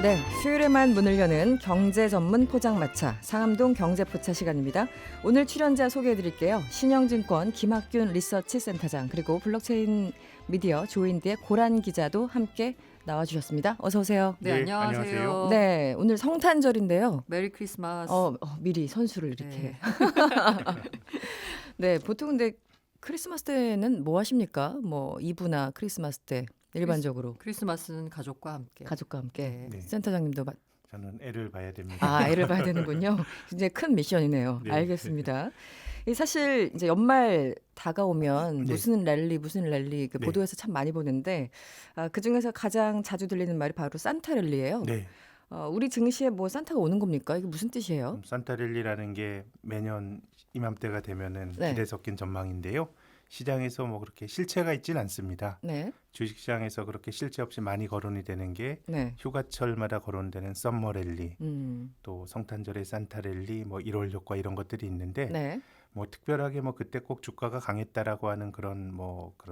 네, 수요일에만 문을 여는 경제 전문 포장마차 상암동 경제포차 시간입니다. 오늘 출연자 소개해드릴게요. 신영증권 김학균 리서치 센터장 그리고 블록체인 미디어 조인드의 고란 기자도 함께 나와주셨습니다. 어서 오세요. 네, 안녕하세요. 안녕하세요. 네, 오늘 성탄절인데요. 메리 크리스마스. 미리 선수를 이렇게. 네. 네, 보통 근데 크리스마스 때는 뭐 하십니까? 뭐 이브나 크리스마스 때 일반적으로 크리스마스는 가족과 함께. 가족과 함께. 네. 센터장님도 저는 애를 봐야 됩니다. 아, 애를 봐야 되는군요. 굉장히 큰 미션이네요. 네. 알겠습니다. 이 사실 이제 연말 다가오면 네. 무슨 랠리 그 네. 보도에서 참 많이 보는데 그 중에서 가장 자주 들리는 말이 바로 산타 랠리예요. 네. 우리 증시에 뭐 산타가 오는 겁니까? 이게 무슨 뜻이에요? 산타랠리라는 게 매년 이맘때가 되면은 네. 기대 섞인 전망인데요. 시장에서 뭐 그렇게 실체가 있진 않습니다. 네, 주식시장에서 그렇게 실체 없이 많이 거론이 되는 게 네, 휴가철마다 거론되는 썸머랠리, 음, 또 성탄절의 산타랠리, 뭐 1월 효과 이런 것들이 있는데 네, 뭐 특별하게 뭐 그때 꼭 주가가 강했다라고 하는 그런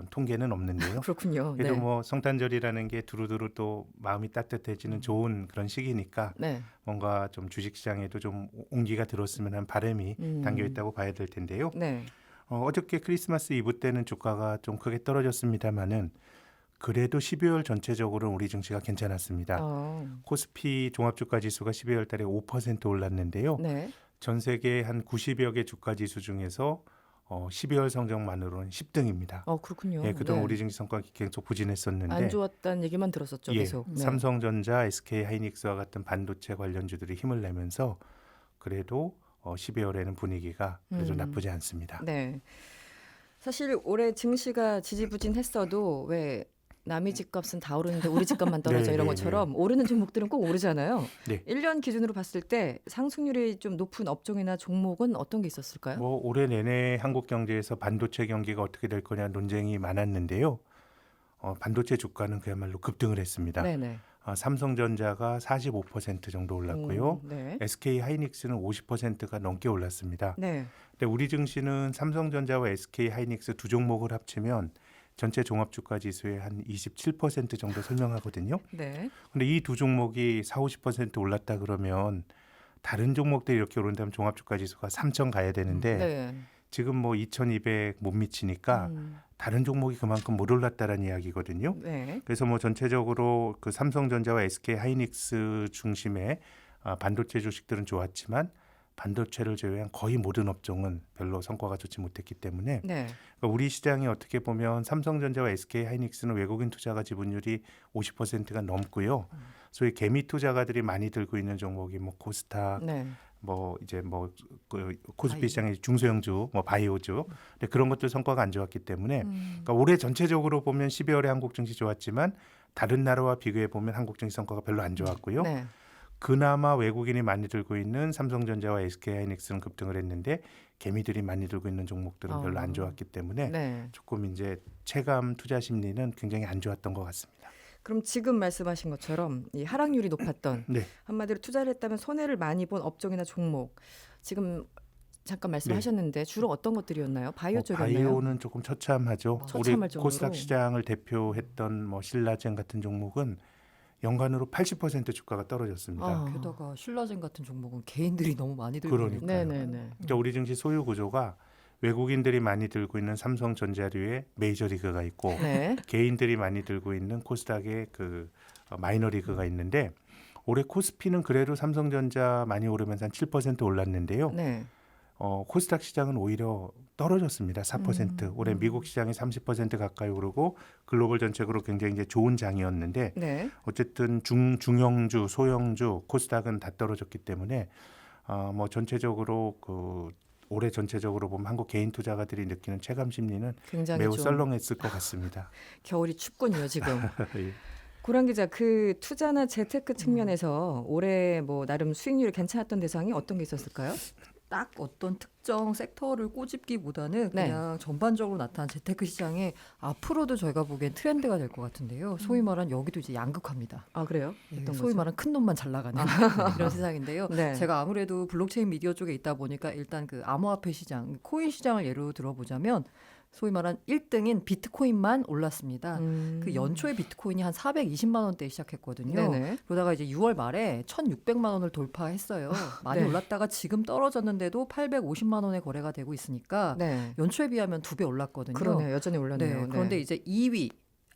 통계는 없는데요. 그렇군요. 그래도 네, 뭐 성탄절이라는 게 두루두루 또 마음이 따뜻해지는 좋은 그런 시기니까 네, 뭔가 좀 주식시장에도 좀 온기가 들었으면 하는 바람이 담겨 있다고 봐야 될 텐데요. 네, 어저께 크리스마스 이브 때는 주가가 좀 크게 떨어졌습니다만은 그래도 12월 전체적으로는 우리 증시가 괜찮았습니다. 코스피 종합주가지수가 12월 달에 5% 올랐는데요. 네, 전 세계 한 90여 개 주가지수 중에서 12월 성적만으로는 10등입니다. 그렇군요. 예, 그동안 네. 우리 증시 성과가 계속 부진했었는데 안 좋았다는 얘기만 들었었죠, 예, 계속. 네. 삼성전자, SK하이닉스와 같은 반도체 관련주들이 힘을 내면서 그래도 12월에는 분위기가 그래도 나쁘지 않습니다. 네. 사실 올해 증시가 지지부진했어도 왜 남의 집값은 다 오르는데 우리 집값만 떨어져 네, 이런 네, 것처럼 오르는 종목들은 꼭 오르잖아요. 네. 1년 기준으로 봤을 때 상승률이 좀 높은 업종이나 종목은 어떤 게 있었을까요? 뭐 올해 내내 한국 경제에서 반도체 경기가 어떻게 될 거냐 논쟁이 많았는데요. 반도체 주가는 그야말로 급등을 했습니다. 네네. 삼성전자가 45% 정도 올랐고요. 네. SK하이닉스는 50%가 넘게 올랐습니다. 네. 근데 우리 증시는 삼성전자와 SK하이닉스 두 종목을 합치면 전체 종합주가지수의 한 27% 정도 설명하거든요. 네. 근데 이 두 종목이 40, 50% 올랐다 그러면 다른 종목들이 이렇게 오른다면 종합주가지수가 3,000 가야 되는데 네. 지금 뭐 2,200 못 미치니까 다른 종목이 그만큼 못 올랐다라는 이야기거든요. 네. 그래서 뭐 전체적으로 그 삼성전자와 SK하이닉스 중심의 반도체 주식들은 좋았지만 반도체를 제외한 거의 모든 업종은 별로 성과가 좋지 못했기 때문에 네. 그러니까 우리 시장이 어떻게 보면 삼성전자와 SK하이닉스는 외국인 투자가 지분율이 50%가 넘고요. 소위 개미 투자가들이 많이 들고 있는 종목이 뭐 코스닥, 네. 그 코스피 시장의 중소형주, 뭐 바이오주, 근데 그런 것들 성과가 안 좋았기 때문에 그러니까 올해 전체적으로 보면 12월에 한국 증시 좋았지만 다른 나라와 비교해 보면 한국 증시 성과가 별로 안 좋았고요. 네. 그나마 외국인이 많이 들고 있는 삼성전자와 SK하이닉스는 급등을 했는데 개미들이 많이 들고 있는 종목들은 별로 안 좋았기 때문에 네. 조금 이제 체감 투자 심리는 굉장히 안 좋았던 것 같습니다. 그럼 지금 말씀하신 것처럼 이 하락률이 높았던 네. 한마디로 투자를 했다면 손해를 많이 본 업종이나 종목 지금 잠깐 말씀하셨는데 주로 어떤 것들이었나요? 바이오 쪽이었나요? 바이오는 조금 처참하죠. 처참할 우리 정도로? 코스닥 시장을 대표했던 뭐 신라젠 같은 종목은 연간으로 80% 주가가 떨어졌습니다. 게다가 신라젠 같은 종목은 개인들이 너무 많이 들고 그러니까요. 있으니까요. 네네네. 그러니까 우리 증시 소유 구조가 외국인들이 많이 들고 있는 삼성전자류의 메이저리그가 있고 네. 개인들이 많이 들고 있는 코스닥의 그 마이너리그가 있는데 올해 코스피는 그래도 삼성전자 많이 오르면서 한 7% 올랐는데요. 네. 코스닥 시장은 오히려 떨어졌습니다. 4%. 올해 미국 시장이 30% 가까이 오르고 글로벌 전체적으로 굉장히 이제 좋은 장이었는데 네. 어쨌든 중형주, 소형주, 코스닥은 다 떨어졌기 때문에 뭐 전체적으로 올해 전체적으로 보면 한국 개인 투자가들이 느끼는 체감 심리는 굉장히 매우 좀 썰렁했을 것 같습니다. 겨울이 춥군요 지금. 예. 고란 기자, 그 투자나 재테크 측면에서 올해 뭐 나름 수익률이 괜찮았던 대상이 어떤 게 있었을까요? 딱 어떤 특정 섹터를 꼬집기보다는 네. 그냥 전반적으로 나타난 재테크 시장에 앞으로도 저희가 보기엔 트렌드가 될 것 같은데요. 소위 말하는 여기도 이제 양극화입니다. 아 그래요? 예, 어떤 소위 거죠? 말하는 큰 놈만 잘 나가는 이런 세상인데요. 네. 제가 아무래도 블록체인 미디어 쪽에 있다 보니까 일단 그 암호화폐 시장, 코인 시장을 예로 들어보자면 소위 말한 1등인 비트코인만 올랐습니다. 음. 그 연초에 비트코인이 한 420만 원대에 시작했거든요. 네네. 그러다가 이제 6월 말에 1,600만 원을 돌파했어요. 많이 네. 올랐다가 지금 떨어졌는데도 850만 원에 거래가 되고 있으니까 네. 연초에 비하면 2배 올랐거든요. 그러네요. 여전히 네, 올랐네요. 그런데 이제 2위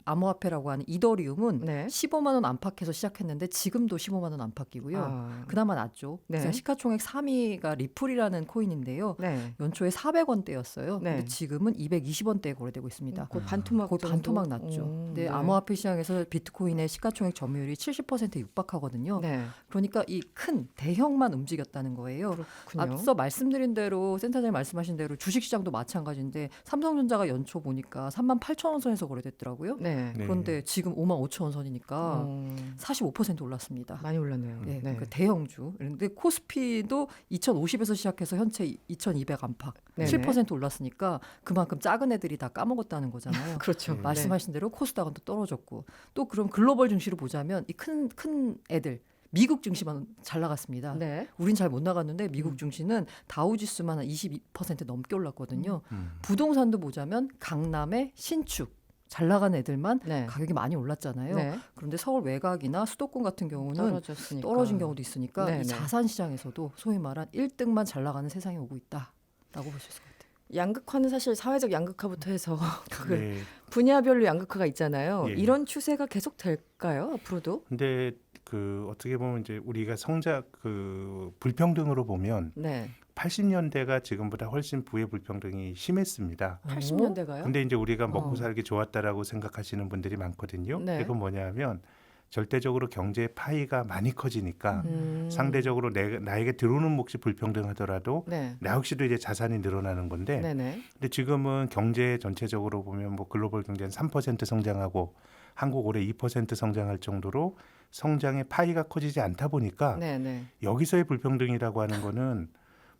암호화폐라고 하는 이더리움은 네. 15만 원 안팎에서 시작했는데 지금도 15만 원 안팎이고요. 아. 그나마 낫죠. 네. 그냥 시가총액 3위가 리플이라는 코인인데요. 네. 연초에 400원대였어요. 네. 근데 지금은 220원대에 거래되고 있습니다. 곧 반토막 거의 정도? 반토막 났죠. 근데 네. 암호화폐 시장에서 비트코인의 시가총액 점유율이 70%에 육박하거든요. 네. 그러니까 이 큰 대형만 움직였다는 거예요. 그렇군요. 앞서 말씀드린 대로 센터장님 말씀하신 대로 주식시장도 마찬가지인데 삼성전자가 연초 보니까 38,000원 선에서 거래됐더라고요. 네. 네. 그런데 지금 55,000원 선이니까 어, 45% 올랐습니다. 많이 올랐네요. 예, 네. 그러니까 대형주. 그런데 코스피도 2,050에서 시작해서 현재 2,200 안팎, 네네. 7% 올랐으니까 그만큼 작은 애들이 다 까먹었다는 거잖아요. 그렇죠. 네. 말씀하신 대로 코스닥은 또 떨어졌고 또 그럼 글로벌 증시로 보자면 이 큰 애들 미국 증시만 잘 나갔습니다. 네. 우린 잘 못 나갔는데 미국 증시는 다우지수만 한 22% 넘게 올랐거든요. 음. 부동산도 보자면 강남의 신축 잘 나간 애들만 네. 가격이 많이 올랐잖아요. 네. 그런데 서울 외곽이나 수도권 같은 경우는 떨어졌으니까. 떨어진 경우도 있으니까 네네. 이 자산 시장에서도 소위 말한 1등만 잘 나가는 세상이 오고 있다라고 보실 수 있을 것 같아요. 양극화는 사실 사회적 양극화부터 해서 그 네. 분야별로 양극화가 있잖아요. 예. 이런 추세가 계속 될까요? 앞으로도? 근데 그 어떻게 보면 이제 우리가 성장 그 불평등으로 보면 네. 80년대가 지금보다 훨씬 부의 불평등이 심했습니다. 80년대가요? 근데 이제 우리가 먹고 어. 살기 좋았다라고 생각하시는 분들이 많거든요. 네. 그건 뭐냐면 절대적으로 경제 파이가 많이 커지니까 상대적으로 나에게 들어오는 몫이 불평등하더라도 네. 나 역시도 이제 자산이 늘어나는 건데 네네. 근데 지금은 경제 전체적으로 보면 뭐 글로벌 경제는 3% 성장하고 한국 올해 2% 성장할 정도로 성장의 파이가 커지지 않다 보니까 네네. 여기서의 불평등이라고 하는 거는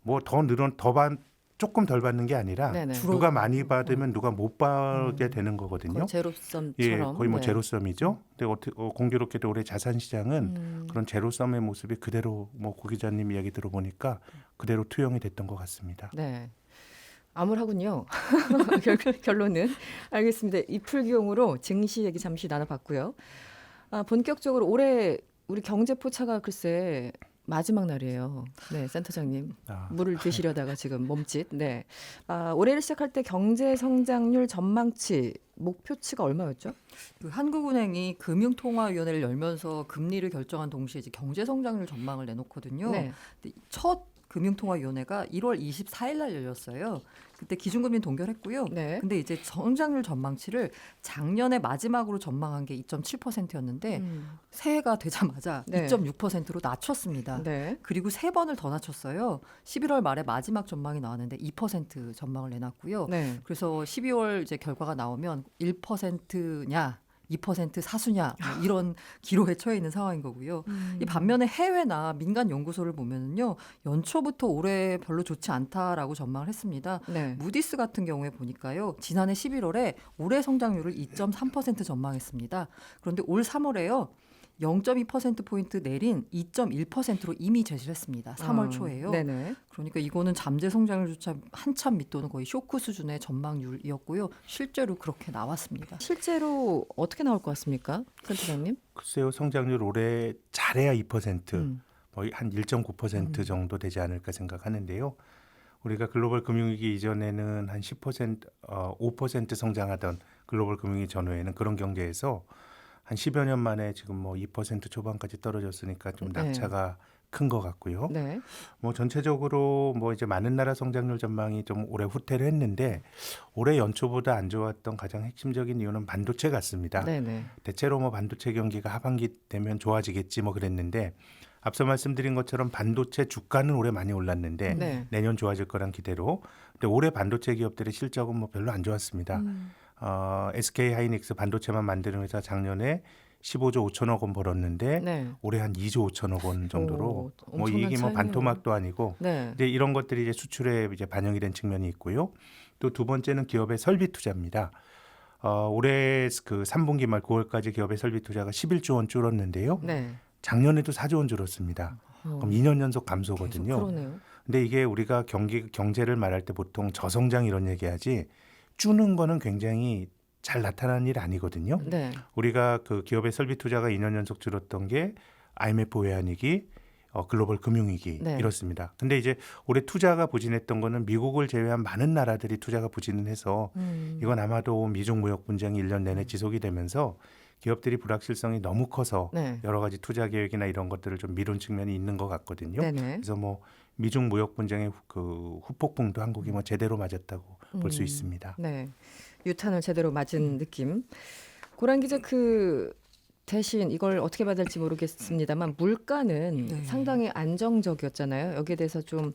뭐 조금 덜 받는 게 아니라 네네. 누가 많이 받으면 누가 못 받게 되는 거거든요. 거의 제로섬처럼. 예, 거의 뭐 네. 제로섬이죠. 근데 공교롭게도 올해 자산 시장은 음. 그런 제로섬의 모습이 그대로 뭐 고 기자님 이야기 들어보니까 그대로 투영이 됐던 것 같습니다. 네. 암울하군요. 결론은 알겠습니다. 이풀기용으로 증시 얘기 잠시 나눠봤고요. 본격적으로 올해 우리 경제 포차가 글쎄 마지막 날이에요. 네, 센터장님 아, 물을 드시려다가 지금 몸짓. 네. 올해를 시작할 때 경제 성장률 전망치 목표치가 얼마였죠? 그 한국은행이 금융통화위원회를 열면서 금리를 결정한 동시에 이제 경제 성장률 전망을 내놓거든요. 네. 근데 첫 금융통화위원회가 1월 24일 날 열렸어요. 그때 기준금리 동결했고요. 네. 근데 이제 성장률 전망치를 작년에 마지막으로 전망한 게 2.7%였는데 새해가 되자마자 네. 2.6%로 낮췄습니다. 네. 그리고 3번을 더 낮췄어요. 11월 말에 마지막 전망이 나왔는데 2% 전망을 내놨고요. 네. 그래서 12월 이제 결과가 나오면 1%냐 2% 사수냐 뭐 이런 기로에 처해 있는 상황인 거고요. 이 반면에 해외나 민간 연구소를 보면은요 연초부터 올해 별로 좋지 않다라고 전망을 했습니다. 네. 무디스 같은 경우에 보니까요 지난해 11월에 올해 성장률을 2.3% 전망했습니다. 그런데 올 3월에요 0.2%포인트 내린 2.1%로 이미 제시를 했습니다. 3월 초에요. 네네. 그러니까 이거는 잠재 성장률조차 한참 밑도는 거의 쇼크 수준의 전망률이었고요. 실제로 그렇게 나왔습니다. 실제로 어떻게 나올 것 같습니까, 센터장님? 글쎄요, 성장률 올해 잘해야 2%, 뭐 한 1.9% 정도 되지 않을까 생각하는데요. 우리가 글로벌 금융위기 이전에는 한 10%, 5% 성장하던 글로벌 금융위기 전후에는 그런 경제에서 한 10여 년 만에 지금 뭐 2% 초반까지 떨어졌으니까 좀 네. 낙차가 큰 것 같고요. 네. 뭐 전체적으로 뭐 이제 많은 나라 성장률 전망이 좀 올해 후퇴를 했는데 올해 연초보다 안 좋았던 가장 핵심적인 이유는 반도체 같습니다. 네네. 대체로 뭐 반도체 경기가 하반기 되면 좋아지겠지 뭐 그랬는데 앞서 말씀드린 것처럼 반도체 주가는 올해 많이 올랐는데 네. 내년 좋아질 거란 기대로. 근데 올해 반도체 기업들의 실적은 뭐 별로 안 좋았습니다. SK 하이닉스 반도체만 만드는 회사 작년에 15조 5천억 원 벌었는데 네. 올해 한 2조 5천억 원 정도로 오, 뭐 엄청난 이게 뭐 차이네요. 반토막도 아니고 네. 이제 이런 것들이 이제 수출에 이제 반영이 된 측면이 있고요. 또 두 번째는 기업의 설비 투자입니다. 올해 그 3분기 말 9월까지 기업의 설비 투자가 11조 원 줄었는데요. 네. 작년에도 4조 원 줄었습니다. 그럼 2년 연속 감소거든요. 그러네요. 근데 이게 우리가 경제를 말할 때 보통 저성장 이런 얘기하지 주는 거는 굉장히 잘 나타나는 일 아니거든요. 네. 우리가 그 기업의 설비 투자가 2년 연속 줄었던 게 IMF 외환위기, 글로벌 금융위기 네. 이렇습니다. 근데 이제 올해 투자가 부진했던 거는 미국을 제외한 많은 나라들이 투자가 부진을 해서 이건 아마도 미중 무역 분쟁이 1년 내내 지속이 되면서 기업들이 불확실성이 너무 커서 네. 여러 가지 투자 계획이나 이런 것들을 좀 미룬 측면이 있는 것 같거든요. 네네. 그래서 뭐 미중 무역 분쟁의 그 후폭풍도 한국이 뭐 제대로 맞았다고 볼 수 있습니다. 네. 유탄을 제대로 맞은 느낌. 고란 기자 그 대신 이걸 어떻게 봐야 될지 모르겠습니다만 물가는 네. 상당히 안정적이었잖아요. 여기에 대해서 좀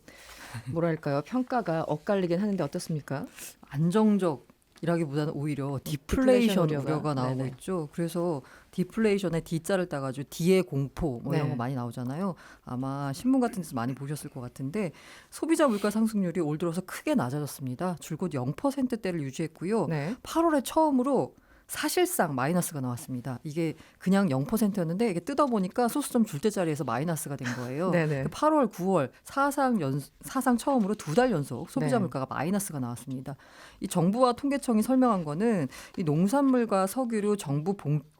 뭐랄까요? 평가가 엇갈리긴 하는데 어떻습니까? 안정적이라기보다는 오히려 디플레이션 우려가. 우려가 나오고 네네. 있죠. 그래서 디플레이션에 D자를 따가지고 D의 공포 뭐 이런 네. 거 많이 나오잖아요. 아마 신문 같은 데서 많이 보셨을 것 같은데 소비자 물가 상승률이 올 들어서 크게 낮아졌습니다. 줄곧 0%대를 유지했고요. 네. 8월에 처음으로 사실상 마이너스가 나왔습니다. 이게 그냥 0%였는데 이게 뜯어보니까 소수점 줄 때 자리에서 마이너스가 된 거예요. 네네. 8월, 9월 사상 처음으로 2달 연속 소비자 네. 물가가 마이너스가 나왔습니다. 이 정부와 통계청이 설명한 거는 이 농산물과 석유류 정부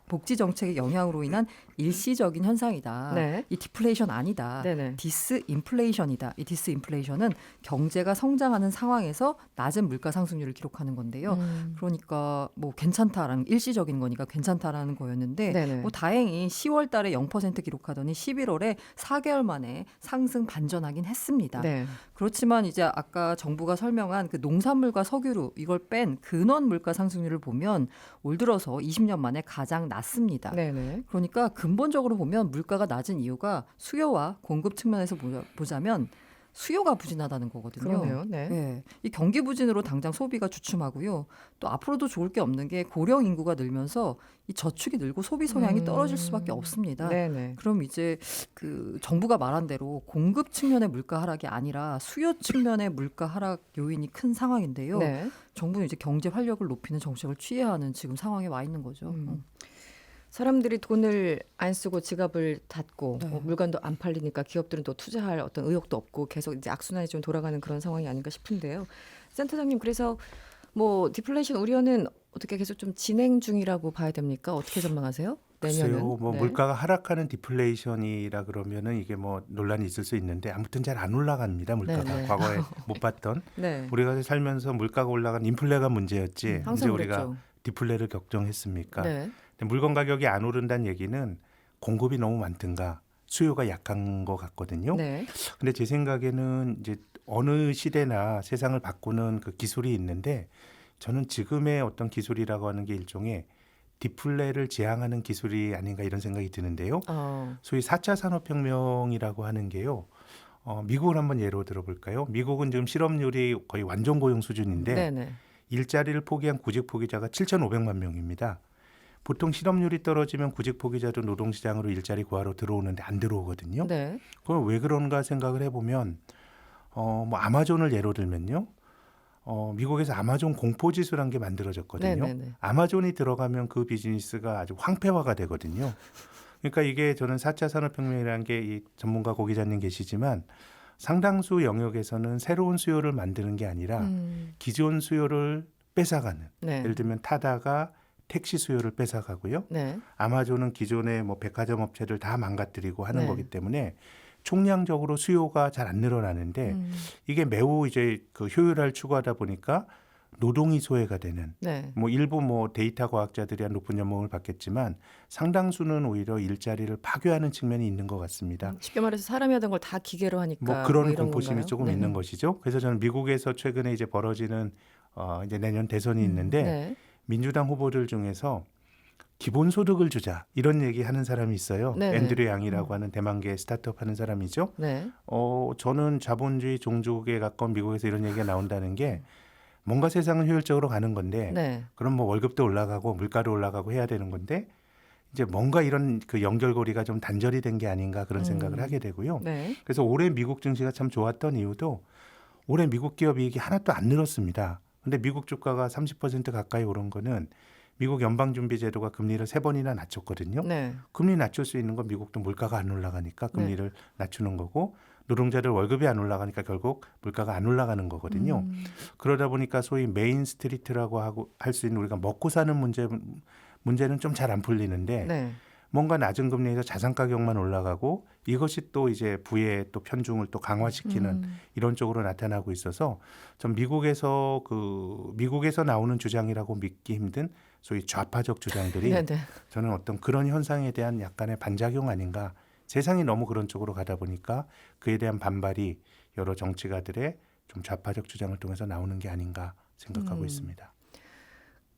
복지 정책의 영향으로 인한 일시적인 현상이다. 네. 이 디플레이션 아니다. 네네. 디스인플레이션이다. 이 디스인플레이션은 경제가 성장하는 상황에서 낮은 물가 상승률을 기록하는 건데요. 그러니까 뭐 괜찮다라는 일시적인 거니까 괜찮다라는 거였는데 네네. 뭐 다행히 10월 달에 0% 기록하더니 11월에 4개월 만에 상승 반전하긴 했습니다. 네. 그렇지만 이제 아까 정부가 설명한 그 농산물과 석유류 이걸 뺀 근원 물가 상승률을 보면 올 들어서 20년 만에 가장 낮습니다. 네네. 그러니까 근본적으로 보면 물가가 낮은 이유가 수요와 공급 측면에서 보자면 수요가 부진하다는 거거든요. 그러네요. 네. 네. 이 경기 부진으로 당장 소비가 주춤하고요. 또 앞으로도 좋을 게 없는 게 고령 인구가 늘면서 이 저축이 늘고 소비 성향이 떨어질 수밖에 없습니다. 네네. 그럼 이제 그 정부가 말한 대로 공급 측면의 물가 하락이 아니라 수요 측면의 물가 하락 요인이 큰 상황인데요. 네. 정부는 이제 경제 활력을 높이는 정책을 취해야 하는 지금 상황에 와 있는 거죠. 사람들이 돈을 안 쓰고 지갑을 닫고 네. 물건도 안 팔리니까 기업들은 또 투자할 어떤 의욕도 없고 계속 이제 악순환이 좀 돌아가는 그런 상황이 아닌가 싶은데요. 센터장님 그래서 뭐 디플레이션 우려는 어떻게 계속 좀 진행 중이라고 봐야 됩니까? 어떻게 전망하세요? 내년은? 글쎄요, 뭐 네. 물가가 하락하는 디플레이션이라 그러면은 이게 뭐 논란이 있을 수 있는데 아무튼 잘 안 올라갑니다. 물가가 네, 네. 과거에 못 봤던 네. 우리가 살면서 물가가 올라간 인플레가 문제였지. 이제 항상 우리가 그랬죠. 디플레를 걱정했습니까? 네. 근데 물건 가격이 안 오른다는 얘기는 공급이 너무 많든가 수요가 약한 것 같거든요. 네. 근데 제 생각에는 이제 어느 시대나 세상을 바꾸는 그 기술이 있는데 저는 지금의 어떤 기술이라고 하는 게 일종의 디플레를 지향하는 기술이 아닌가 이런 생각이 드는데요. 소위 4차 산업혁명이라고 하는 게요. 미국을 한번 예로 들어볼까요? 미국은 지금 실업률이 거의 완전 고용 수준인데 네네. 일자리를 포기한 구직 포기자가 7,500만 명입니다. 보통 실업률이 떨어지면 구직 포기자도 노동시장으로 일자리 구하러 들어오는데 안 들어오거든요. 네. 그럼 왜 그런가 생각을 해보면 뭐 아마존을 예로 들면요. 미국에서 아마존 공포지수라는 게 만들어졌거든요. 네네네. 아마존이 들어가면 그 비즈니스가 아주 황폐화가 되거든요. 그러니까 이게 저는 4차 산업혁명이라는 게 이 전문가 고 기자님 계시지만 상당수 영역에서는 새로운 수요를 만드는 게 아니라 기존 수요를 뺏어가는. 네. 예를 들면 타다가 택시 수요를 뺏어가고요. 네. 아마존은 기존의 뭐 백화점 업체를 다 망가뜨리고 하는 네. 거기 때문에 총량적으로 수요가 잘 안 늘어나는데 이게 매우 이제 그 효율화를 추구하다 보니까 노동이 소외가 되는 네. 뭐 일부 뭐 데이터 과학자들이 한 높은 연봉을 받겠지만 상당수는 오히려 일자리를 파괴하는 측면이 있는 것 같습니다. 쉽게 말해서 사람이 하던 걸 다 기계로 하니까 뭐 그런 이런 공포심이 건가요? 조금 네. 있는 것이죠. 그래서 저는 미국에서 최근에 이제 벌어지는 이제 내년 대선이 있는데 네. 민주당 후보들 중에서 기본소득을 주자 이런 얘기 하는 사람이 있어요. 네네. 앤드류 양이라고 하는 대만계 스타트업 하는 사람이죠. 네. 저는 자본주의 종족에 가까운 미국에서 이런 얘기가 나온다는 게 뭔가 세상은 효율적으로 가는 건데 네. 그럼 뭐 월급도 올라가고 물가도 올라가고 해야 되는 건데 이제 뭔가 이런 그 연결고리가 좀 단절이 된 게 아닌가 그런 생각을 하게 되고요. 네. 그래서 올해 미국 증시가 참 좋았던 이유도 올해 미국 기업 이익이 하나도 안 늘었습니다. 근데 미국 주가가 30% 가까이 오른 거는 미국 연방준비제도가 금리를 3번이나 낮췄거든요. 네. 금리 낮출 수 있는 건 미국도 물가가 안 올라가니까 금리를 낮추는 거고 노동자들 월급이 안 올라가니까 결국 물가가 안 올라가는 거거든요. 그러다 보니까 소위 메인 스트리트라고 하고 할 수 있는 우리가 먹고 사는 문제는 좀 잘 안 풀리는데 네. 뭔가 낮은 금리에서 자산 가격만 올라가고 이것이 또 이제 부의 또 편중을 또 강화시키는 이런 쪽으로 나타나고 있어서 좀 미국에서 나오는 주장이라고 믿기 힘든 소위 좌파적 주장들이 네, 네. 저는 어떤 그런 현상에 대한 약간의 반작용 아닌가. 세상이 너무 그런 쪽으로 가다 보니까 그에 대한 반발이 여러 정치가들의 좀 좌파적 주장을 통해서 나오는 게 아닌가 생각하고 있습니다.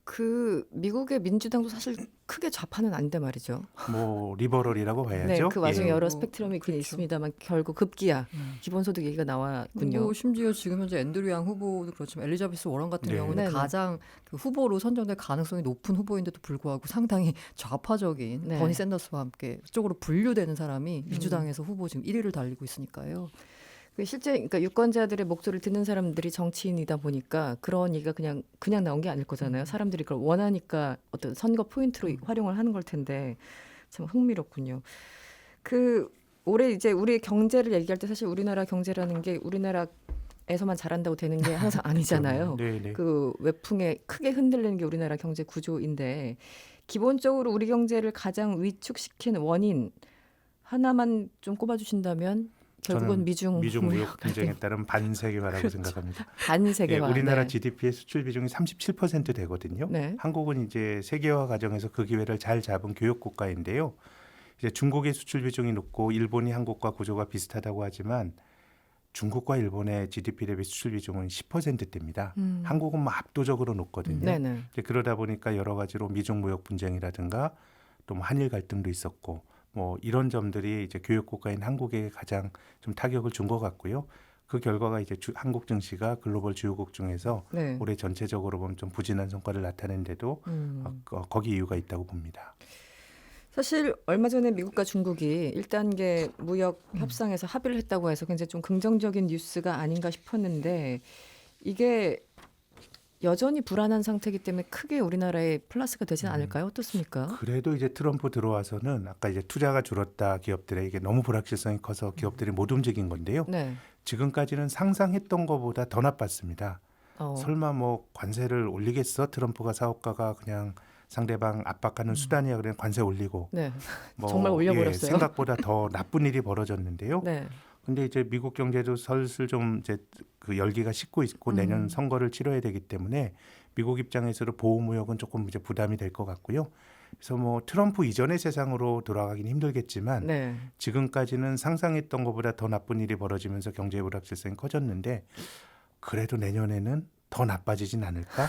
그 미국의 민주당도 사실 크게 좌파는 아닌데 말이죠. 뭐 리버럴이라고 봐야죠. 네, 그 와중에 예. 여러 스펙트럼이 있긴 그렇죠. 있습니다만 결국 급기야 기본소득 얘기가 나왔군요. 뭐 심지어 지금 현재 앤드류 양 후보도 그렇지만 엘리자베스 워런 같은 네. 경우는 네네. 가장 그 후보로 선정될 가능성이 높은 후보인데도 불구하고 상당히 좌파적인 네. 버니 샌더스와 함께 쪽으로 분류되는 사람이 민주당에서 후보 지금 1위를 달리고 있으니까요. 그 실제 그러니까 유권자들의 목소리를 듣는 사람들이 정치인이다 보니까 그런 얘기가 그냥 나온 게 아닐 거잖아요. 사람들이 그걸 원하니까 어떤 선거 포인트로 활용을 하는 걸 텐데 참 흥미롭군요. 그 올해 이제 우리 경제를 얘기할 때 사실 우리나라 경제라는 게 우리나라에서만 잘한다고 되는 게 항상 아니잖아요. 네, 네. 그 외풍에 크게 흔들리는 게 우리나라 경제 구조인데 기본적으로 우리 경제를 가장 위축시킨 원인 하나만 좀 꼽아주신다면 결국은 저는 미중 무역 분쟁에 따른 반세계화라고 생각합니다. 반세계화. 예, 우리나라 네. GDP의 수출 비중이 37% 되거든요. 네. 한국은 이제 세계화 과정에서 그 기회를 잘 잡은 교역 국가인데요. 이제 중국의 수출 비중이 높고 일본이 한국과 구조가 비슷하다고 하지만 중국과 일본의 GDP 대비 수출 비중은 10%대입니다. 한국은 뭐 압도적으로 높거든요. 네네. 이제 그러다 보니까 여러 가지로 미중 무역 분쟁이라든가 또 뭐 한일 갈등도 있었고 뭐 이런 점들이 이제 교역 국가인 한국에 가장 좀 타격을 준 것 같고요. 그 결과가 이제 한국 증시가 글로벌 주요국 중에서 네. 올해 전체적으로 보면 좀 부진한 성과를 나타낸데도 거기 이유가 있다고 봅니다. 사실 얼마 전에 미국과 중국이 1단계 무역 협상에서 합의를 했다고 해서 굉장히 좀 긍정적인 뉴스가 아닌가 싶었는데 이게 여전히 불안한 상태이기 때문에 크게 우리나라에 플러스가 되지는 않을까요? 어떻습니까? 그래도 이제 트럼프 들어와서는 아까 이제 투자가 줄었다 기업들의 이게 너무 불확실성이 커서 기업들이 못 움직인 건데요. 네. 지금까지는 상상했던 것보다 더 나빴습니다. 설마 뭐 관세를 올리겠어? 트럼프가 사업가가 그냥 상대방 압박하는 수단이야 그냥 관세 올리고 네. 뭐, 정말 올려버렸어요. 예, 생각보다 더 나쁜 일이 벌어졌는데요. 네. 근데 이제 미국 경제도 슬슬 좀 이제 그 열기가 식고 있고 내년 선거를 치러야 되기 때문에 미국 입장에서도 보호무역은 조금 이제 부담이 될 것 같고요. 그래서 뭐 트럼프 이전의 세상으로 돌아가긴 힘들겠지만 네. 지금까지는 상상했던 것보다 더 나쁜 일이 벌어지면서 경제 불확실성이 커졌는데 그래도 내년에는 더 나빠지진 않을까?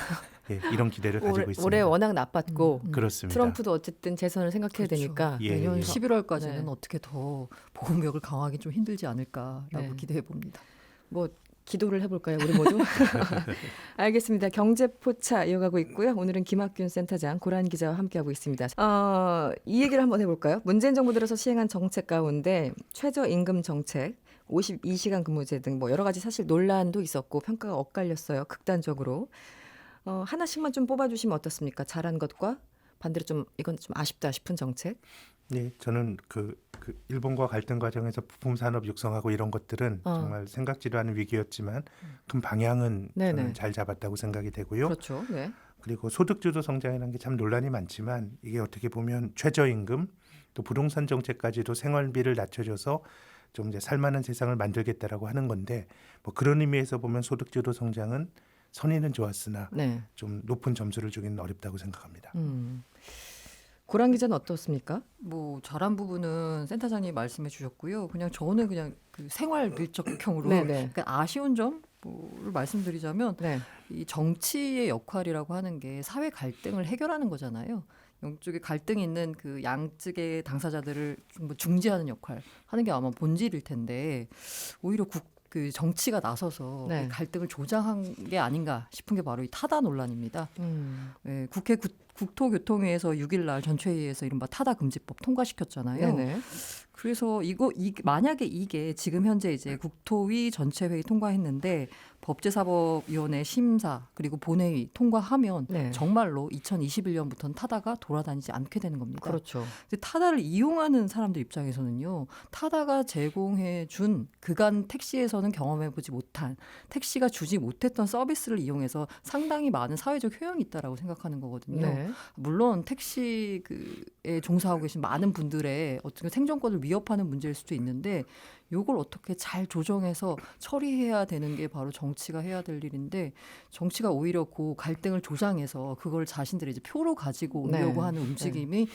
예, 이런 기대를 가지고 있습니다. 올해 워낙 나빴고 그렇습니다. 트럼프도 어쨌든 재선을 생각해야 그렇죠. 되니까 예, 내년 예. 11월까지는 네. 어떻게 더 보호무역을 강화하기 좀 힘들지 않을까라고 네. 기대해 봅니다. 뭐 기도를 해볼까요, 우리 모두? 알겠습니다. 경제포차 이어가고 있고요. 오늘은 김학균 센터장, 고란 기자와 함께하고 있습니다. 이 얘기를 한번 해볼까요? 문재인 정부 들어서 시행한 정책 가운데 최저임금 정책, 52시간 근무제 등 뭐 여러 가지 사실 논란도 있었고 평가가 엇갈렸어요. 극단적으로. 하나씩만 좀 뽑아주시면 어떻습니까? 잘한 것과 반대로 좀 이건 좀 아쉽다 싶은 정책. 네, 저는 그 일본과 갈등 과정에서 부품 산업 육성하고 이런 것들은 정말 생각지도 않은 위기였지만 큰 방향은 네네. 저는 잘 잡았다고 생각이 되고요. 그렇죠. 네. 그리고 소득주도 성장이라는 게 참 논란이 많지만 이게 어떻게 보면 최저임금 또 부동산 정책까지도 생활비를 낮춰줘서 좀 이제 살만한 세상을 만들겠다라고 하는 건데 뭐 그런 의미에서 보면 소득주도 성장은 선의는 좋았으나 네. 좀 높은 점수를 주기는 어렵다고 생각합니다. 고란 기자는 어떻습니까? 뭐 잘한 부분은 센터장님 말씀해 주셨고요. 그냥 저는 그냥 그 생활 밀접형으로 네네. 그러니까 아쉬운 점을 말씀드리자면 네. 이 정치의 역할이라고 하는 게 사회 갈등을 해결하는 거잖아요. 양쪽에 갈등이 있는 그 양측의 당사자들을 뭐 중재하는 역할 하는 게 아마 본질일 텐데 오히려 그 정치가 나서서 네. 이 갈등을 조장한 게 아닌가 싶은 게 바로 이 타다 논란입니다. 예, 국회 국토교통위에서 6일 날 전체회의에서 이른바 타다 금지법 통과시켰잖아요. 네네. 그래서 만약에 이게 지금 현재 이제 국토위 전체회의 통과했는데 법제사법위원회 심사 그리고 본회의 통과하면 네. 정말로 2021년부터는 타다가 돌아다니지 않게 되는 겁니다. 그렇죠. 근데 타다를 이용하는 사람들 입장에서는요. 타다가 제공해 준 그간 택시에서는 경험해보지 못한 택시가 주지 못했던 서비스를 이용해서 상당히 많은 사회적 효용이 있다라고 생각하는 거거든요. 네. 물론 택시에 종사하고 계신 많은 분들의 어떻게 생존권을 위협하는 문제일 수도 있는데 요걸 어떻게 잘 조정해서 처리해야 되는 게 바로 정치가 해야 될 일인데 정치가 오히려 그 갈등을 조장해서 그걸 자신들이 이제 표로 가지고 오려고 네. 하는 움직임이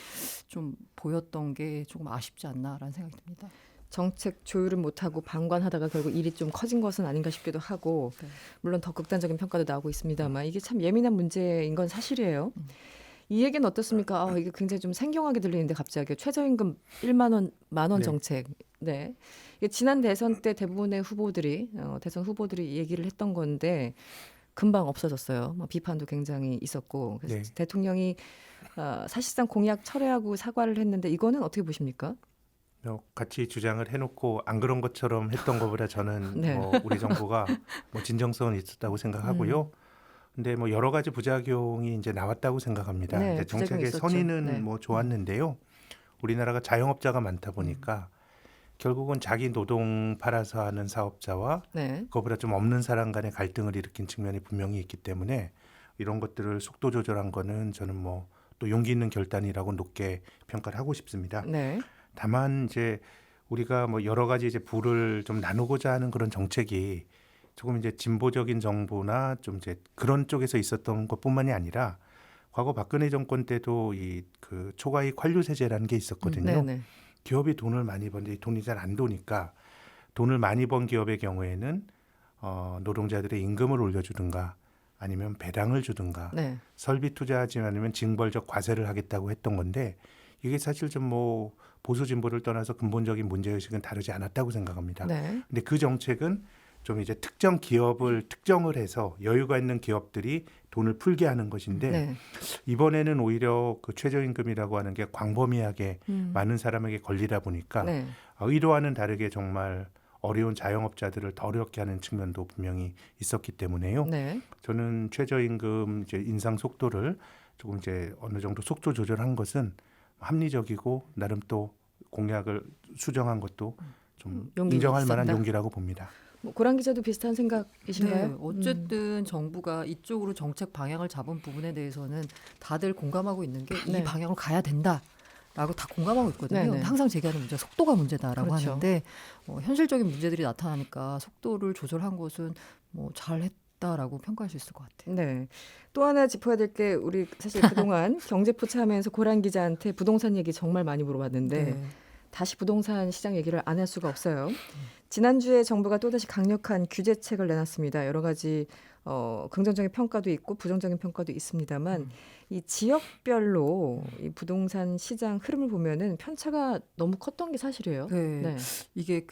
좀 보였던 게 조금 아쉽지 않나라는 생각이 듭니다. 정책 조율을 못하고 방관하다가 결국 일이 좀 커진 것은 아닌가 싶기도 하고 네. 물론 더 극단적인 평가도 나오고 있습니다만 이게 참 예민한 문제인 건 사실이에요. 이 얘기는 어떻습니까? 이게 굉장히 좀 생경하게 들리는데 갑자기 최저임금 1만 원, 만 원 네. 정책. 네. 이게 지난 대선 때 대부분의 후보들이 대선 후보들이 얘기를 했던 건데 금방 없어졌어요. 비판도 굉장히 있었고 그래서 네. 대통령이 사실상 공약 철회하고 사과를 했는데 이거는 어떻게 보십니까? 같이 주장을 해놓고 안 그런 것처럼 했던 것보다 저는 네. 우리 정부가 진정성은 있었다고 생각하고요. 근데 여러 가지 부작용이 이제 나왔다고 생각합니다. 네, 근데 부작용이 정책의 있었죠. 선의는 네. 좋았는데요. 우리나라가 자영업자가 많다 보니까 결국은 자기 노동 팔아서 하는 사업자와 네. 그거보다 좀 없는 사람 간의 갈등을 일으킨 측면이 분명히 있기 때문에 이런 것들을 속도 조절한 거는 저는 또 용기 있는 결단이라고 높게 평가를 하고 싶습니다. 네. 다만 이제 우리가 여러 가지 이제 부를 좀 나누고자 하는 그런 정책이 조금 이제 진보적인 정부나 좀 이제 그런 쪽에서 있었던 것뿐만이 아니라 과거 박근혜 정권 때도 그 초과이익 관료세제라는 게 있었거든요. 네네. 기업이 돈을 많이 버는데 돈이 잘 안 도니까 돈을 많이 번 기업의 경우에는 노동자들의 임금을 올려주든가 아니면 배당을 주든가 네. 설비 투자하지 않으면 징벌적 과세를 하겠다고 했던 건데 이게 사실 좀 보수 진보를 떠나서 근본적인 문제의식은 다르지 않았다고 생각합니다. 네. 근데 그 정책은 좀 이제 특정 기업을 특정을 해서 여유가 있는 기업들이 돈을 풀게 하는 것인데 네. 이번에는 오히려 그 최저임금이라고 하는 게 광범위하게 많은 사람에게 걸리다 보니까 네. 의도와는 다르게 정말 어려운 자영업자들을 더 어렵게 하는 측면도 분명히 있었기 때문에요. 네. 저는 최저임금 이제 인상 속도를 조금 이제 어느 정도 속도 조절한 것은 합리적이고 나름 또 공약을 수정한 것도 좀 용기 인정할 만한 있었다. 용기라고 봅니다. 고란 기자도 비슷한 생각이신가요? 네, 어쨌든 정부가 이쪽으로 정책 방향을 잡은 부분에 대해서는 다들 공감하고 있는 게 이 네. 방향으로 가야 된다라고 다 공감하고 있거든요. 네네. 근데 항상 제기하는 문제가 속도가 문제다라고 그렇죠. 하는데 현실적인 문제들이 나타나니까 속도를 조절한 것은 잘했다라고 평가할 수 있을 것 같아요. 네. 또 하나 짚어야 될 게 우리 사실 그동안 경제포차하면서 고란 기자한테 부동산 얘기 정말 많이 물어봤는데 네. 다시 부동산 시장 얘기를 안 할 수가 없어요. 지난주에 정부가 또다시 강력한 규제책을 내놨습니다. 여러 가지 긍정적인 평가도 있고 부정적인 평가도 있습니다만 이 지역별로 이 부동산 시장 흐름을 보면은 편차가 너무 컸던 게 사실이에요. 네. 네. 이게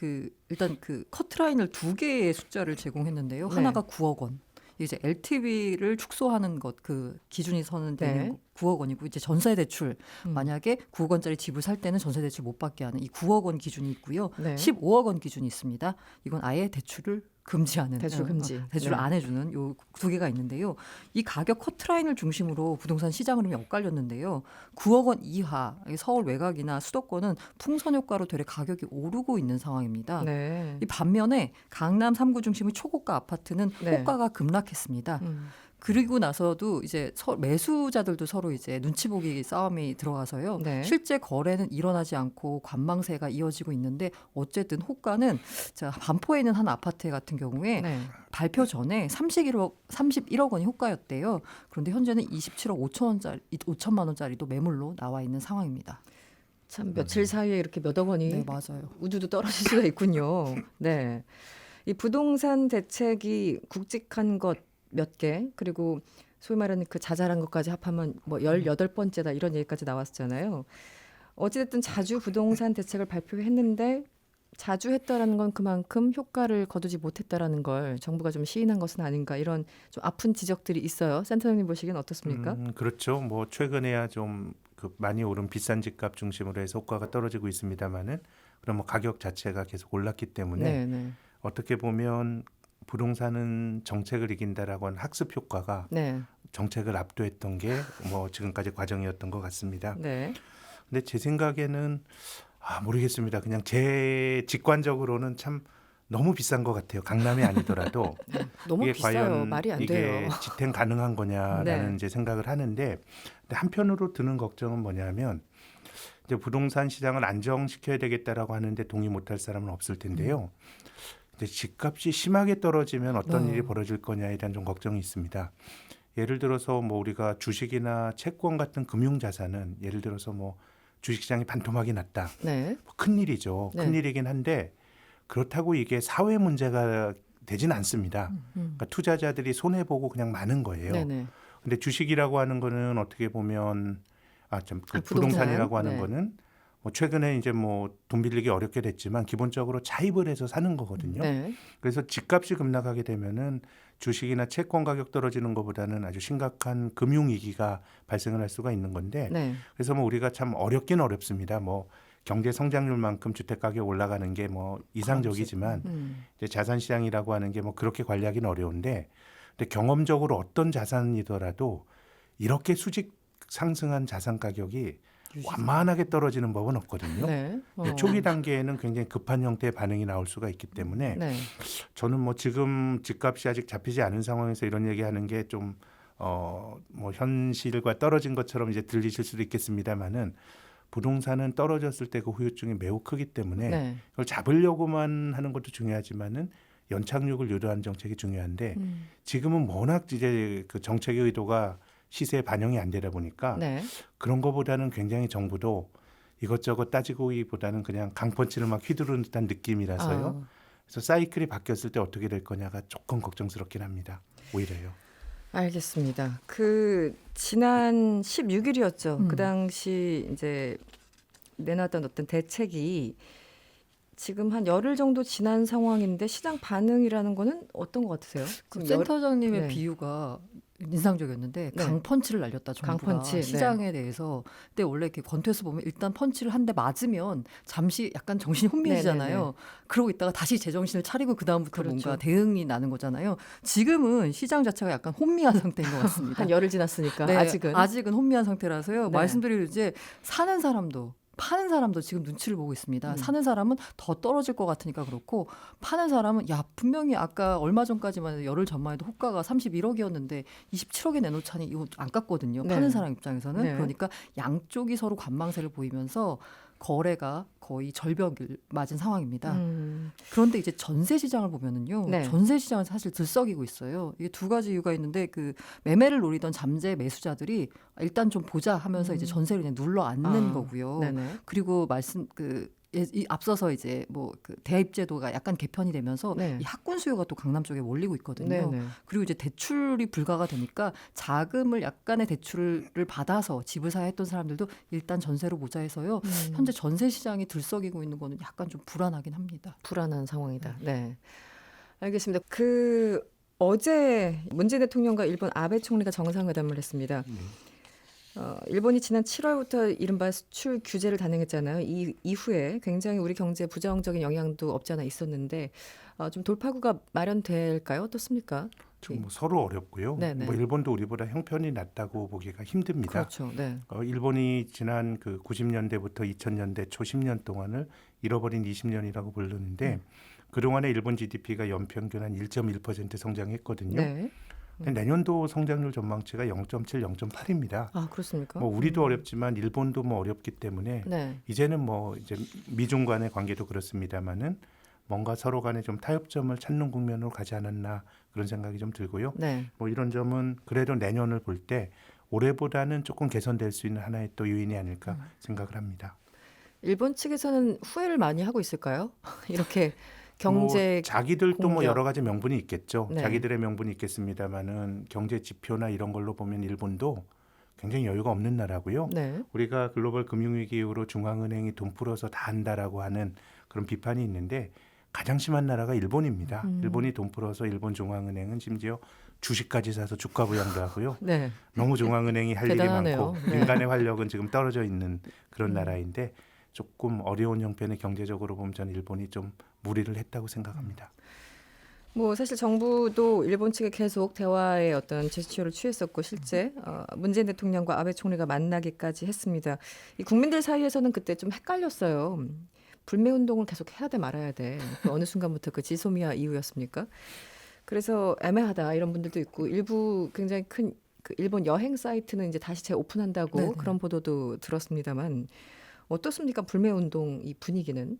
일단 커트라인을 2개의 숫자를 제공했는데요. 네. 하나가 9억 원. 이제 LTV를 축소하는 것 기준이 선언되는 네. 9억 원이고 이제 전세 대출 음. 만약에 9억 원짜리 집을 살 때는 전세 대출 못 받게 하는 이 9억 원 기준이 있고요. 네. 15억 원 기준이 있습니다. 이건 아예 대출을 금지하는 대출 금지. 대출을 네. 안 해주는 요 2개가 있는데요. 이 가격 커트라인을 중심으로 부동산 시장 흐름이 엇갈렸는데요. 9억 원 이하 서울 외곽이나 수도권은 풍선 효과로 되레 가격이 오르고 있는 상황입니다. 네. 이 반면에 강남 3구 중심의 초고가 아파트는 네. 호가가 급락했습니다. 그리고 나서도 이제 매수자들도 서로 이제 눈치 보기 싸움이 들어가서요. 네. 실제 거래는 일어나지 않고 관망세가 이어지고 있는데 어쨌든 호가는 반포에 있는 한 아파트 같은 경우에 네. 발표 전에 31억 원이 호가였대요. 그런데 현재는 27억 5천만 원짜리도 매물로 나와 있는 상황입니다. 참 며칠 사이에 이렇게 몇억 원이 네, 맞아요. 우두두 떨어질 수가 있군요. 네. 이 부동산 대책이 굵직한 것 몇 개, 그리고 소위 말하는 그 자잘한 것까지 합하면 18번째다 이런 얘기까지 나왔잖아요. 어찌됐든 자주 부동산 대책을 발표했는데 자주 했다라는 건 그만큼 효과를 거두지 못했다라는 걸 정부가 좀 시인한 것은 아닌가 이런 좀 아픈 지적들이 있어요. 센터장님 보시기엔 어떻습니까? 그렇죠. 최근에야 좀 그 많이 오른 비싼 집값 중심으로 해서 호가가 떨어지고 있습니다만은 그럼 뭐 가격 자체가 계속 올랐기 때문에 네, 네. 어떻게 보면 부동산은 정책을 이긴다라고 하는 학습 효과가 네. 정책을 압도했던 게 뭐 지금까지 과정이었던 것 같습니다. 네. 근데 제 생각에는 모르겠습니다. 그냥 제 직관적으로는 참 너무 비싼 것 같아요. 강남이 아니더라도 너무 이게 비싸요. 과연 말이 안 이게 돼요. 지탱 가능한 거냐라는 네. 이제 생각을 하는데, 근데 한편으로 드는 걱정은 뭐냐면 이제 부동산 시장을 안정시켜야 되겠다라고 하는데 동의 못할 사람은 없을 텐데요. 이제 집값이 심하게 떨어지면 어떤 일이 벌어질 거냐에 대한 좀 걱정이 있습니다. 예를 들어서 뭐 우리가 주식이나 채권 같은 금융 자산은 예를 들어서 뭐 주식시장이 반토막이 났다. 네. 큰 일이죠. 네. 큰 일이긴 한데 그렇다고 이게 사회 문제가 되진 않습니다. 그러니까 투자자들이 손해 보고 그냥 마는 거예요. 네네. 근데 주식이라고 하는 거는 어떻게 보면 부동산. 부동산이라고 하는 네. 거는 뭐 최근에 이제 뭐 돈 빌리기 어렵게 됐지만 기본적으로 차입을 해서 사는 거거든요. 네. 그래서 집값이 급락하게 되면은 주식이나 채권 가격 떨어지는 것보다는 아주 심각한 금융 위기가 발생을 할 수가 있는 건데, 네. 그래서 뭐 우리가 참 어렵긴 어렵습니다. 뭐 경제 성장률만큼 주택 가격 올라가는 게 뭐 이상적이지만 이제 자산 시장이라고 하는 게 뭐 그렇게 관리하기는 어려운데, 근데 경험적으로 어떤 자산이더라도 이렇게 수직 상승한 자산 가격이 완만하게 떨어지는 법은 없거든요. 네. 초기 단계에는 굉장히 급한 형태의 반응이 나올 수가 있기 때문에 네. 저는 뭐 지금 집값이 아직 잡히지 않은 상황에서 이런 얘기하는 게 좀 뭐 현실과 떨어진 것처럼 이제 들리실 수도 있겠습니다만은, 부동산은 떨어졌을 때 그 후유증이 매우 크기 때문에 네. 이걸 잡으려고만 하는 것도 중요하지만은 연착륙을 유도하는 정책이 중요한데, 지금은 워낙 이제 그 정책의 의도가 시세에 반영이 안 되다 보니까 네. 그런 거보다는 굉장히 정부도 이것저것 따지고기보다는 그냥 강펀치를 막 휘두르는 듯한 느낌이라서요. 그래서 사이클이 바뀌었을 때 어떻게 될 거냐가 조금 걱정스럽긴 합니다. 오히려요. 알겠습니다. 그 지난 16일이었죠. 그 당시 이제 내놨던 어떤 대책이 지금 한 열흘 정도 지난 상황인데 시장 반응이라는 거는 어떤 것 같으세요? 그 지금 센터장님의 네. 비유가 인상적이었는데 네. 강펀치를 날렸다 정부가 강펀치, 네. 시장에 대해서. 근데 원래 이렇게 권투에서 보면 일단 펀치를 한 대 맞으면 잠시 약간 정신이 혼미해지잖아요. 네네네. 그러고 있다가 다시 제정신을 차리고 그다음부터 그렇죠. 뭔가 대응이 나는 거잖아요. 지금은 시장 자체가 약간 혼미한 상태인 것 같습니다. 한 열흘 지났으니까 네, 아직은 혼미한 상태라서요. 네. 말씀드린 이제 사는 사람도 파는 사람도 지금 눈치를 보고 있습니다. 사는 사람은 더 떨어질 것 같으니까 그렇고, 파는 사람은 야 분명히 아까 얼마 전까지만 해도 열흘 전만 해도 호가가 31억이었는데 27억에 내놓자니 이거 안 깎거든요. 네. 파는 사람 입장에서는. 네. 그러니까 양쪽이 서로 관망세를 보이면서 거래가 거의 절벽을 맞은 상황입니다. 그런데 이제 전세 시장을 보면은요, 네. 전세 시장은 사실 들썩이고 있어요. 이게 두 가지 이유가 있는데, 그 매매를 노리던 잠재 매수자들이 일단 좀 보자 하면서 이제 전세를 그냥 눌러 앉는 거고요. 네네. 그리고 이 앞서서 이제 뭐 그 대입 제도가 약간 개편이 되면서 네. 이 학군 수요가 또 강남 쪽에 몰리고 있거든요. 네네. 그리고 이제 대출이 불가가 되니까 자금을 약간의 대출을 받아서 집을 사야 했던 사람들도 일단 전세로 보자 해서요. 현재 전세 시장이 들썩이고 있는 거는 약간 좀 불안하긴 합니다. 불안한 상황이다. 네. 알겠습니다. 그 어제 문재인 대통령과 일본 아베 총리가 정상회담을 했습니다. 일본이 지난 7월부터 이른바 수출 규제를 단행했잖아요. 이 이후에 굉장히 우리 경제에 부정적인 영향도 없지 않아 있었는데 좀 돌파구가 마련될까요? 어떻습니까? 좀 뭐 서로 어렵고요. 네네. 뭐 일본도 우리보다 형편이 낫다고 보기가 힘듭니다. 그렇죠. 네. 일본이 지난 그 90년대부터 2000년대 초 10년 동안을 잃어버린 20년이라고 부르는데 그동안에 일본 GDP가 연평균 한 1.1% 성장했거든요. 네. 근데 내년도 성장률 전망치가 0.7, 0.8입니다. 아 그렇습니까? 뭐 우리도 어렵지만 일본도 뭐 어렵기 때문에 네. 이제는 뭐 이제 미중 간의 관계도 그렇습니다만은 뭔가 서로 간에 좀 타협점을 찾는 국면으로 가지 않았나 그런 생각이 좀 들고요. 네. 뭐 이런 점은 그래도 내년을 볼 때 올해보다는 조금 개선될 수 있는 하나의 또 요인이 아닐까 생각을 합니다. 일본 측에서는 후회를 많이 하고 있을까요? 이렇게 경제 뭐 자기들도 뭐 공격. 여러 가지 명분이 있겠죠. 네. 자기들의 명분이 있겠습니다만은 경제 지표나 이런 걸로 보면 일본도 굉장히 여유가 없는 나라고요. 네. 우리가 글로벌 금융위기 이후로 중앙은행이 돈 풀어서 다 한다라고 하는 그런 비판이 있는데 가장 심한 나라가 일본입니다. 일본이 돈 풀어서 일본 중앙은행은 심지어 주식까지 사서 주가 부양도 하고요. 네. 너무 중앙은행이 할 일이 대단하네요. 많고 네. 민간의 활력은 지금 떨어져 있는 그런 나라인데 조금 어려운 형편의 경제적으로 보면 저는 일본이 좀 무리를 했다고 생각합니다. 뭐 사실 정부도 일본 측에 계속 대화의 어떤 제스처를 취했었고 실제 문재인 대통령과 아베 총리가 만나기까지 했습니다. 이 국민들 사이에서는 그때 좀 헷갈렸어요. 불매 운동을 계속 해야 돼 말아야 돼. 그 어느 순간부터 그 지소미아 이후였습니까? 그래서 애매하다 이런 분들도 있고 일부 굉장히 큰 그 일본 여행 사이트는 이제 다시 재오픈한다고 네네. 그런 보도도 들었습니다만 어떻습니까? 불매 운동 이 분위기는?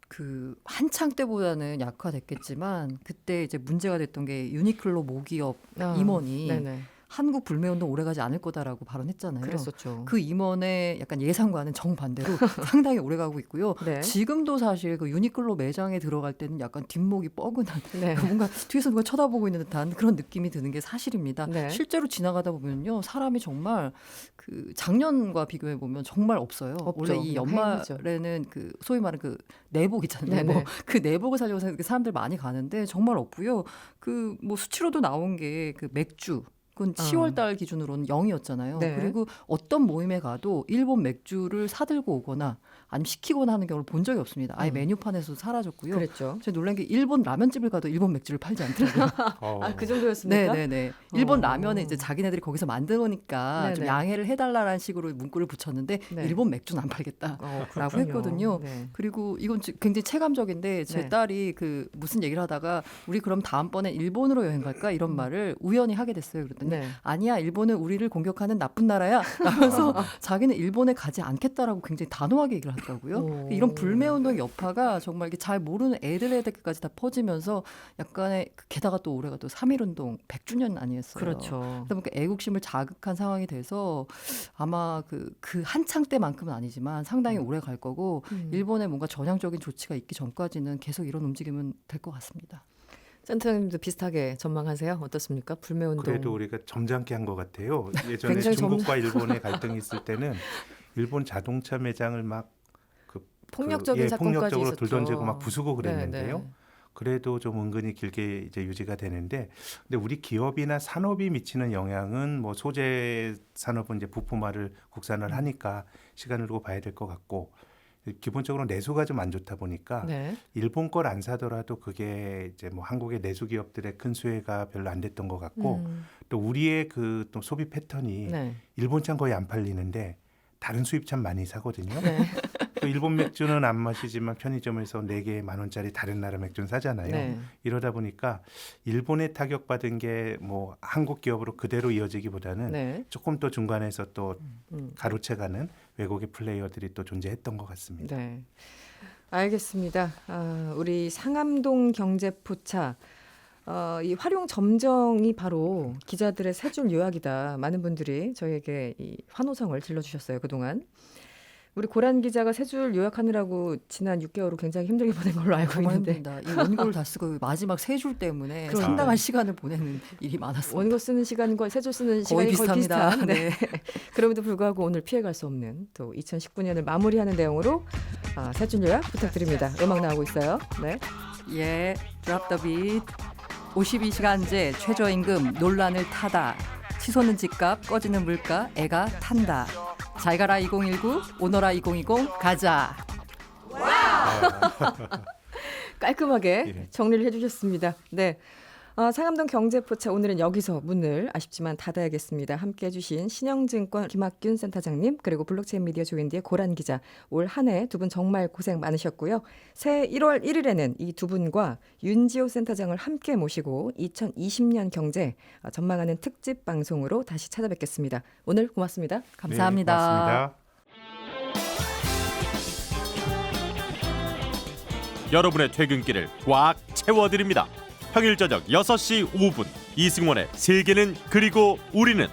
그 한창 때보다는 약화됐겠지만 그때 이제 문제가 됐던 게 유니클로 모기업 임원이 네네. 한국 불매운동 오래가지 않을 거다라고 발언했잖아요. 그랬었죠. 그 임원의 약간 예상과는 정반대로 상당히 오래가고 있고요. 네. 지금도 사실 그 유니클로 매장에 들어갈 때는 약간 뒷목이 뻐근한 네. 뭔가 뒤에서 누가 쳐다보고 있는 듯한 그런 느낌이 드는 게 사실입니다. 네. 실제로 지나가다 보면요, 사람이 정말 그 작년과 비교해 보면 정말 없어요. 없죠. 원래 이 하얀이죠. 연말에는 그 소위 말하는 그 내복 있잖아요. 네네. 그 내복을 사려고 사람들 많이 가는데 정말 없고요. 그 뭐 수치로도 나온 게 그 맥주. 그건 10월 달 기준으로는 0이었잖아요. 네. 그리고 어떤 모임에 가도 일본 맥주를 사들고 오거나 아니면 시키거나 하는 경우를 본 적이 없습니다. 아예 메뉴판에서 사라졌고요. 그랬죠. 제가 놀란 게 일본 라면집을 가도 일본 맥주를 팔지 않더라고요. 그 정도였습니까? 네네네. 일본 라면은 이제 자기네들이 거기서 만든 거니까 좀 네네. 양해를 해달라는 식으로 문구를 붙였는데 네. 일본 맥주는 안 팔겠다라고 그렇군요. 했거든요. 네. 그리고 이건 굉장히 체감적인데 제 네. 딸이 그 무슨 얘기를 하다가 우리 그럼 다음번에 일본으로 여행 갈까 이런 말을 우연히 하게 됐어요. 그랬더니 네. 아니야, 일본은 우리를 공격하는 나쁜 나라야 라면서 자기는 일본에 가지 않겠다라고 굉장히 단호하게 얘기를 하더라고요. 오. 이런 불매운동 여파가 정말 이게 잘 모르는 애들에게까지 다 퍼지면서 약간의 게다가 또 올해가 또 3.1운동 100주년 아니었어요. 그렇죠. 그러다 보니까 애국심을 자극한 상황이 돼서 아마 그 한창 때만큼은 아니지만 상당히 오래 갈 거고 일본에 뭔가 전향적인 조치가 있기 전까지는 계속 이런 움직임은 될 것 같습니다. 센터장님도 비슷하게 전망하세요? 어떻습니까? 불매운동. 그래도 우리가 점잖게 한 것 같아요. 예전에 굉장히 중국과 일본의 갈등이 있을 때는 일본 자동차 매장을 막 폭력적인 사건까지 폭력적으로 있었죠. 돌 던지고 막 부수고 그랬는데요. 네, 네. 그래도 좀 은근히 길게 이제 유지가 되는데, 근데 우리 기업이나 산업이 미치는 영향은 뭐 소재 산업은 이제 부품화를 국산을 하니까 시간을 두고 봐야 될 것 같고, 기본적으로 내수가 좀 안 좋다 보니까 네. 일본 걸 안 사더라도 그게 이제 뭐 한국의 내수 기업들의 큰 수혜가 별로 안 됐던 것 같고, 또 우리의 그 또 소비 패턴이 네. 일본 차 거의 안 팔리는데 다른 수입차 많이 사거든요. 네. 또 일본 맥주는 안 마시지만 편의점에서 4개 10,000원짜리 다른 나라 맥주는 사잖아요. 네. 이러다 보니까 일본에 타격받은 게 뭐 한국 기업으로 그대로 이어지기보다는 네. 조금 또 중간에서 또 음. 가로채가는 외국의 플레이어들이 또 존재했던 것 같습니다. 네. 알겠습니다. 우리 상암동 경제포차 이 활용 점정이 바로 기자들의 세 줄 요약이다. 많은 분들이 저희에게 이 환호성을 질러주셨어요. 그동안. 우리 고란 기자가 세 줄 요약하느라고 지난 6개월을 굉장히 힘들게 보낸 걸로 알고 정말 있는데 힘듭니다. 이 원고를 다 쓰고 마지막 세 줄 때문에 그러니까요. 상당한 시간을 보내는 일이 많았습니다. 원고 쓰는 시간과 세 줄 쓰는 거의 시간이 거의 비슷합니다. 비슷한. 네. 그럼에도 불구하고 오늘 피해갈 수 없는 또 2019년을 마무리하는 내용으로 세 줄 요약 부탁드립니다. 음악 나오고 있어요. 네. 예, 드랍 더 빗. 52시간제 최저임금 논란을 타다. 치솟는 집값, 꺼지는 물가, 애가 탄다. 잘 가라 2019, 오너라 2020, 가자. 깔끔하게 예. 정리를 해주셨습니다. 네. 상암동 경제포차 오늘은 여기서 문을 아쉽지만 닫아야겠습니다. 함께해 주신 신영증권 김학균 센터장님 그리고 블록체인 미디어 조인디의 고란 기자 올 한 해 두 분 정말 고생 많으셨고요. 새해 1월 1일에는 이 두 분과 윤지호 센터장을 함께 모시고 2020년 경제 전망하는 특집 방송으로 다시 찾아뵙겠습니다. 오늘 고맙습니다. 감사합니다. 네, 고맙습니다. 여러분의 퇴근길을 꽉 채워드립니다. 평일 저녁 6시 5분 이승원의 세계는 그리고 우리는